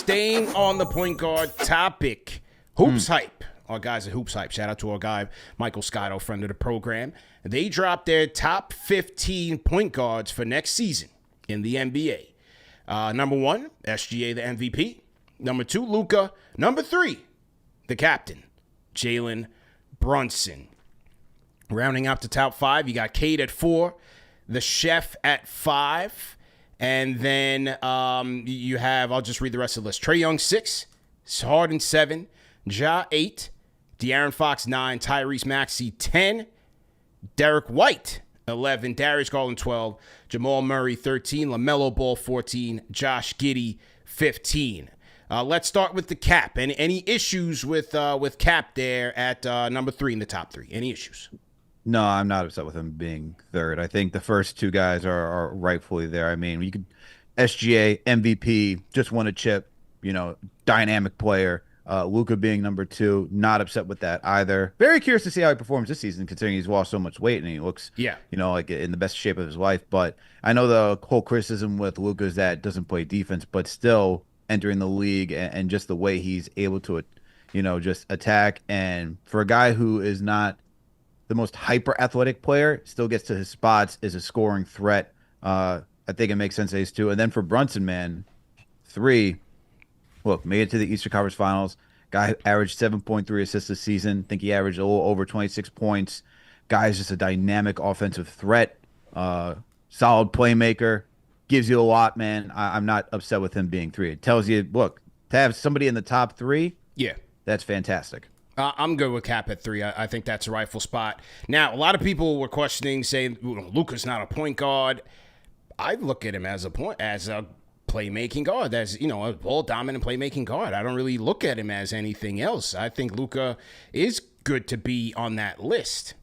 staying on the point guard topic, Hoops Hype. Our guys at Hoops Hype. Shout out to our guy, Michael Scotto, friend of the program. They dropped their top 15 point guards for next season in the NBA. Number 1, SGA, the MVP. Number 2, Luka. Number 3, the captain, Jalen Brunson. Rounding out the top 5, you got Cade at 4, the Chef at 5, and then you have, I'll just read the rest of the list. Trae Young 6, Harden 7, Ja 8, De'Aaron Fox 9, Tyrese Maxey 10, Derek White 11, Darius Garland 12, Jamal Murray 13, LaMelo Ball 14, Josh Giddey 15. Let's start with the Cap. Any issues with Cap there at number 3 in the top 3? Any issues? No, I'm not upset with him being third. I think the first two guys are rightfully there. I mean, you could SGA, MVP, just won a chip, dynamic player. Luka being number 2, not upset with that either. Very curious to see how he performs this season, considering he's lost so much weight and he looks, like in the best shape of his life. But I know the whole criticism with Luka is that doesn't play defense, but still entering the league and just the way he's able to, just attack. And for a guy who is not the most hyper athletic player, still gets to his spots, is a scoring threat. I think it makes sense that he's 2. And then for Brunson, man, 3. Look, made it to the Eastern Conference Finals. Guy averaged 7.3 assists this season. I think he averaged a little over 26 points. Guy's just a dynamic offensive threat. Solid playmaker. Gives you a lot, man. I'm not upset with him being 3. It tells you, look, to have somebody in the top 3, that's fantastic. I'm good with Cap at 3. I think that's a rightful spot. Now, a lot of people were questioning, saying Luka's not a point guard. I look at him as a playmaking guard. As a ball-dominant playmaking guard. I don't really look at him as anything else. I think Luka is good to be on that list.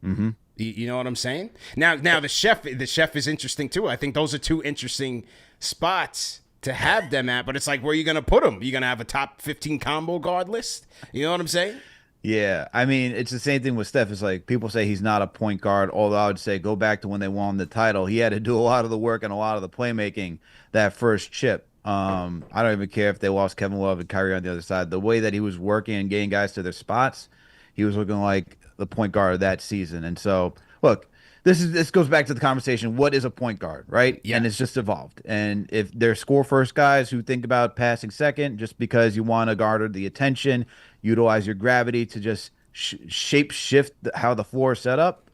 Mm-hmm. You know what I'm saying? Now the chef is interesting too. I think those are 2 interesting spots to have them at, but it's like, where are you going to put them? You going to have a top 15 combo guard list? You know what I'm saying? Yeah, I mean, it's the same thing with Steph. It's like people say he's not a point guard, although I would say go back to when they won the title. He had to do a lot of the work and a lot of the playmaking that first chip. I don't even care if they lost Kevin Love and Kyrie on the other side. The way that he was working and getting guys to their spots, he was looking like the point guard of that season. And so, look, this goes back to the conversation. What is a point guard, right? Yeah. And it's just evolved. And if they're score first guys who think about passing second just because you want to garner the attention, utilize your gravity to just shape shift how the floor is set up,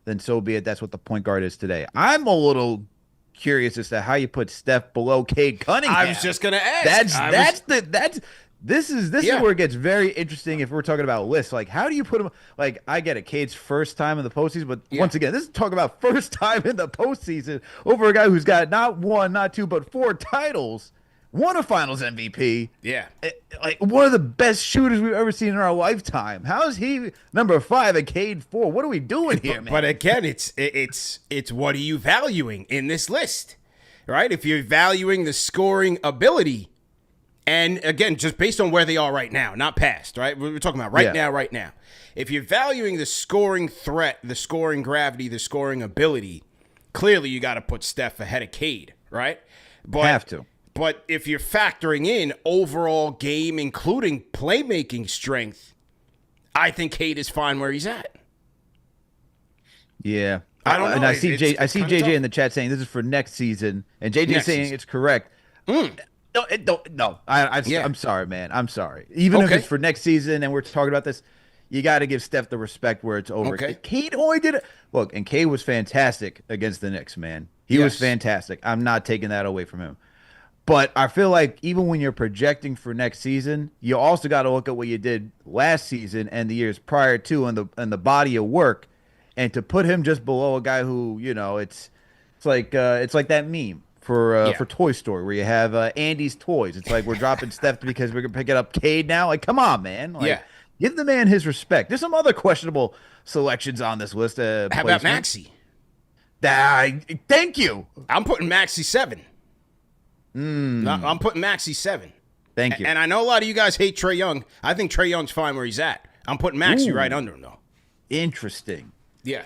then so be it. That's what the point guard is today. I'm a little curious as to how you put Steph below Cade Cunningham. I was just gonna ask. This is where it gets very interesting if we're talking about lists. Like, how do you put him? Like, I get it, Cade's first time in the postseason, but once again, this is talking about first time in the postseason over a guy who's got not 1, not 2, but 4 titles, won a Finals MVP. Yeah, like one of the best shooters we've ever seen in our lifetime. How is he number 5 and Cade 4? What are we doing here, man? But again, it's what are you valuing in this list, right? If you're valuing the scoring ability. And again, just based on where they are right now, not past, right? We're talking about right now. If you're valuing the scoring threat, the scoring gravity, the scoring ability, clearly you got to put Steph ahead of Cade, right? But, have to. But if you're factoring in overall game, including playmaking strength, I think Cade is fine where he's at. Yeah. I don't know. And I see JJ in the chat saying this is for next season, and JJ saying it's correct. No. I'm sorry, man. I'm sorry. Even if it's for next season and we're talking about this, you got to give Steph the respect where it's over. Okay. Cade only did it. Look, and Cade was fantastic against the Knicks, man. He was fantastic. I'm not taking that away from him. But I feel like even when you're projecting for next season, you also got to look at what you did last season and the years prior to and the body of work, and to put him just below a guy who, it's like that meme for Toy Story where you have Andy's toys. It's like we're dropping Steph because we're gonna pick it up Cade now. Like, come on, man. Like, give the man his respect. There's some other questionable selections on this list. How about Maxey? Thank you. I'm putting Maxey 7. I'm putting Maxey 7. Thank you. And I know a lot of you guys hate Trae Young. I think Trae Young's fine where he's at. I'm putting Maxey right under him, though. Interesting. Yeah.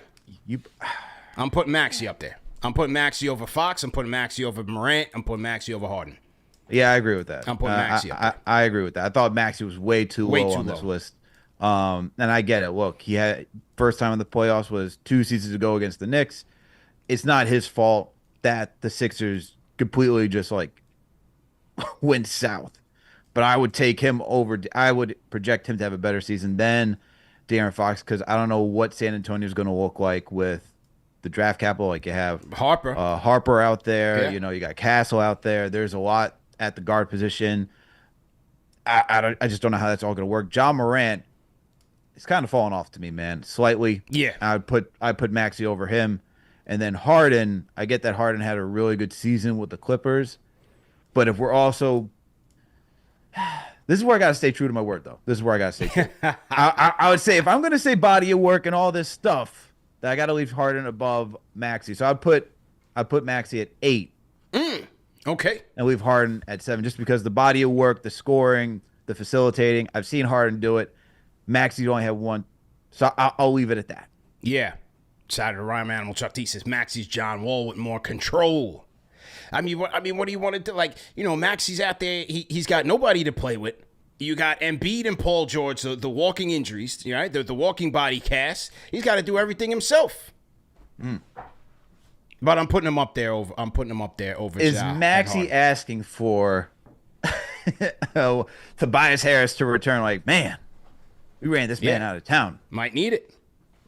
I'm putting Maxey up there. I'm putting Maxey over Fox. I'm putting Maxey over Morant. I'm putting Maxey over Harden. Yeah, I agree with that. I'm putting Maxey up there. I agree with that. I thought Maxey was way too low on this low. list. And I get it. Look, he had first time in the playoffs was 2 seasons ago against the Knicks. It's not his fault that the Sixers completely just like went south. But I would take him over. I would project him to have a better season than De'Aaron Fox because I don't know what San Antonio is going to look like with the draft capital. Like you have Harper out there. Yeah. You got Castle out there. There's a lot at the guard position. I just don't know how that's all going to work. John Morant, it's kind of fallen off to me, man. Slightly. Yeah. I put Maxey over him, and then Harden. I get that Harden had a really good season with the Clippers, but if we're also this is where I got to stay true to my word, though. This is where I got to stay true. I would say if I'm going to say body of work and all this stuff, that I got to leave Harden above Maxey. So I put Maxey at 8. Okay. And leave Harden at 7, just because the body of work, the scoring, the facilitating. I've seen Harden do it. Maxey only have 1, so I'll leave it at that. Yeah. Side of the Rhyme Animal Chuck D says Maxey's John Wall with more control. I mean, what do you want to do? Like, Maxey's out there. He's got nobody to play with. You got Embiid and Paul George, the walking injuries, right? The walking body cast. He's got to do everything himself. But I'm putting him up there over. Is Ja Maxey asking for Tobias Harris to return? Like, man, we ran this man out of town. Might need it.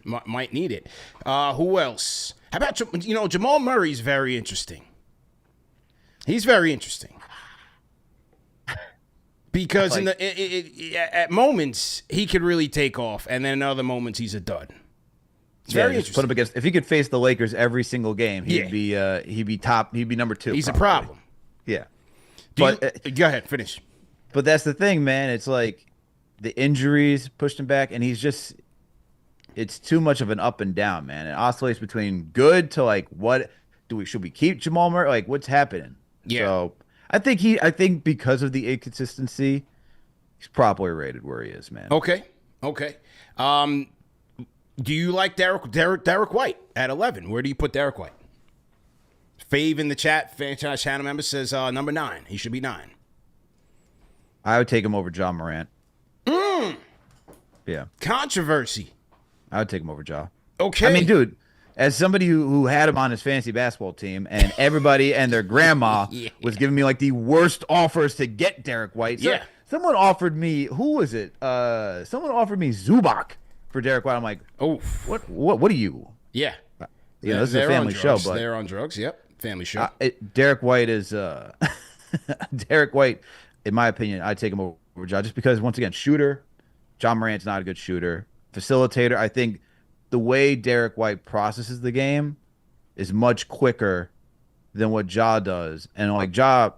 Might need it. Who else? How about Jamal Murray's very interesting. He's very interesting because at moments he could really take off, and then in other moments he's a dud. It's very interesting. Put him against. If he could face the Lakers every single game, he'd be top. He'd be number 2. He's probably. a problem. Yeah, Go ahead, finish. But that's the thing, man. It's like the injuries pushed him back, and it's too much of an up and down, man. It oscillates between good to like, should we keep Jamal Murray? Like, what's happening? Yeah. So I think because of the inconsistency, he's properly rated where he is, man. Okay. Do you like Derek White at 11? Where do you put Derek White? Fave in the chat, franchise channel member says number 9. He should be 9. I would take him over John Morant. Yeah. Controversy. I would take him over Ja. Okay. I mean, dude, as somebody who had him on his fantasy basketball team, and everybody and their grandma was giving me like the worst offers to get Derek White. So, someone offered me, who was it? Someone offered me Zubac for Derek White. I'm like, oh, what are you? Yeah. This is a family show, but they're on drugs. Yep, family show. Derek White is Derek White. In my opinion, I'd take him over Ja just because, once again, shooter. John Morant's not a good shooter. Facilitator, I think the way Derek White processes the game is much quicker than what Ja does. And like Ja,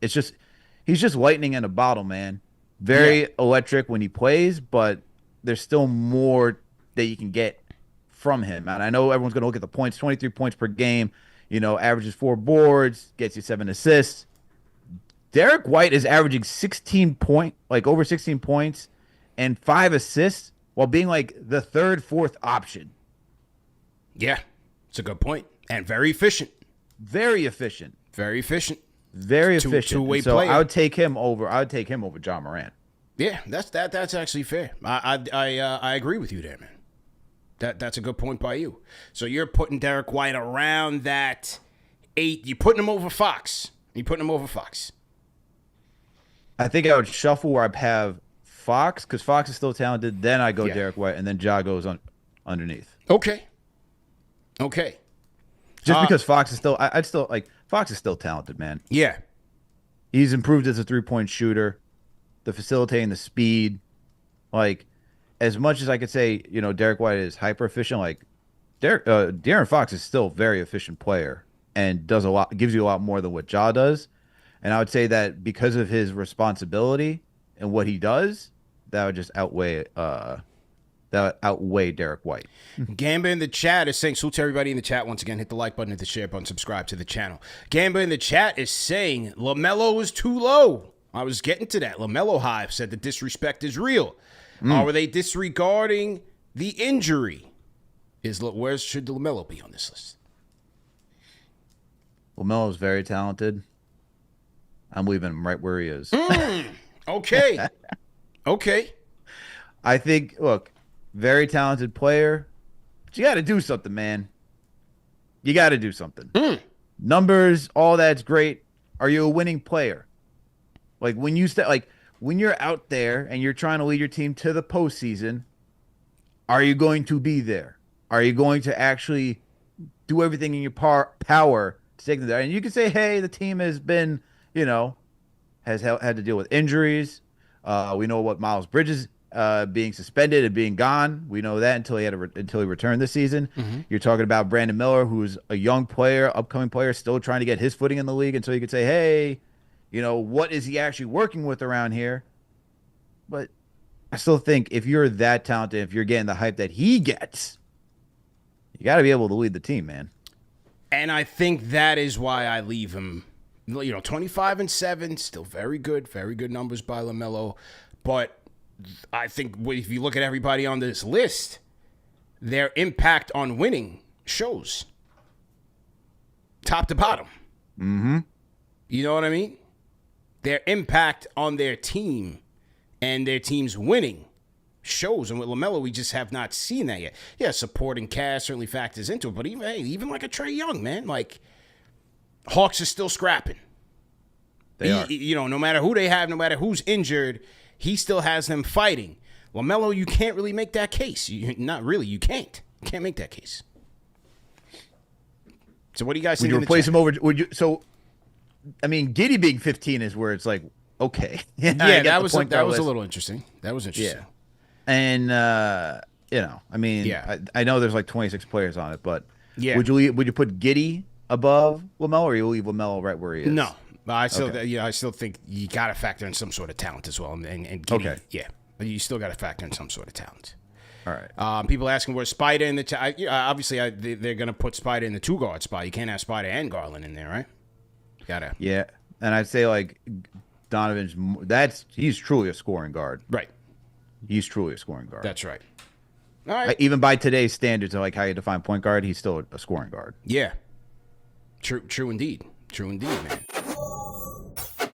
he's just lightning in a bottle, man. Very electric when he plays, but there's still more that you can get from him. And I know everyone's going to look at the points, 23 points per game, averages 4 boards, gets you 7 assists. Derek White is averaging over 16 points and 5 assists while being like the 3rd, 4th option. Yeah, it's a good point. And very efficient. Very efficient. Very efficient. Very efficient. Two-way so player. I would take him over John Morant. Yeah, that's actually fair. I agree with you there, man. That's a good point by you. So you're putting Derek White around that 8. You're putting him over Fox. I think I would shuffle where I have Fox, because Fox is still talented. Then I go Derek White, and then Ja goes underneath. Okay. Just because Fox is still, I'd still like Fox is still talented, man. Yeah. He's improved as a 3-point shooter, the facilitating, the speed. Like, as much as I could say, Derek White is hyper efficient. Like, De'Aaron Fox is still a very efficient player and gives you a lot more than what Ja does. And I would say that because of his responsibility and what he does, that would just outweigh Derek White. Gamba in the chat is saying, salute to everybody in the chat. Once again, hit the like button, hit the share button, subscribe to the channel. Gamba in the chat is saying LaMelo is too low. I was getting to that. LaMelo Hive said the disrespect is real. Are they disregarding the injury? Where should LaMelo be on this list? LaMelo is very talented. I'm leaving him right where he is. Okay. Okay. I think, look, very talented player, but you got to do something, man. You got to do something. Numbers, all that's great. Are you a winning player? Like when when you're out there and you're trying to lead your team to the postseason, are you going to be there? Are you going to actually do everything in your power to take them there? And you can say, hey, the team has been, has had to deal with injuries. We know what Miles Bridges being suspended and being gone. We know that until he returned this season. You're talking about Brandon Miller, who's a young player, upcoming player, still trying to get his footing in the league until you could say, hey, what is he actually working with around here? But I still think if you're that talented, if you're getting the hype that he gets, you got to be able to lead the team, man. And I think that is why I leave him. 25-7, still very good numbers by LaMelo. But I think if you look at everybody on this list, their impact on winning shows. Top to bottom. You know what I mean? Their impact on their team and their team's winning shows. And with LaMelo, we just have not seen that yet. Yeah, supporting cast certainly factors into it. But even like a Trae Young, man, like Hawks are still scrapping. They are. No matter who they have, no matter who's injured, he still has them fighting. LaMelo, you can't really make that case. Not really. You can't. You can't make that case. So what do you guys think? Would you replace him over? Would you? So, I mean, Giddey being 15 is where it's like, okay. Yeah, that was a little interesting. That was interesting. Yeah. And I mean, yeah. I know there's like 26 players on it, but yeah, would you put Giddey above LaMelo, or you leave LaMelo right where he is? No, but I still think you got to factor in some sort of talent as well. And Giddey, okay, yeah, you still got to factor in some sort of talent. All right. People asking where Spider in the obviously they're gonna put Spider in the 2-guard spot. You can't have Spider and Garland in there, right? Gotta. Yeah, and I'd say like Donovan's he's truly a scoring guard. Right. He's truly a scoring guard. That's right. All right. Even by today's standards of like how you define point guard, he's still a scoring guard. Yeah. True indeed. True indeed, man.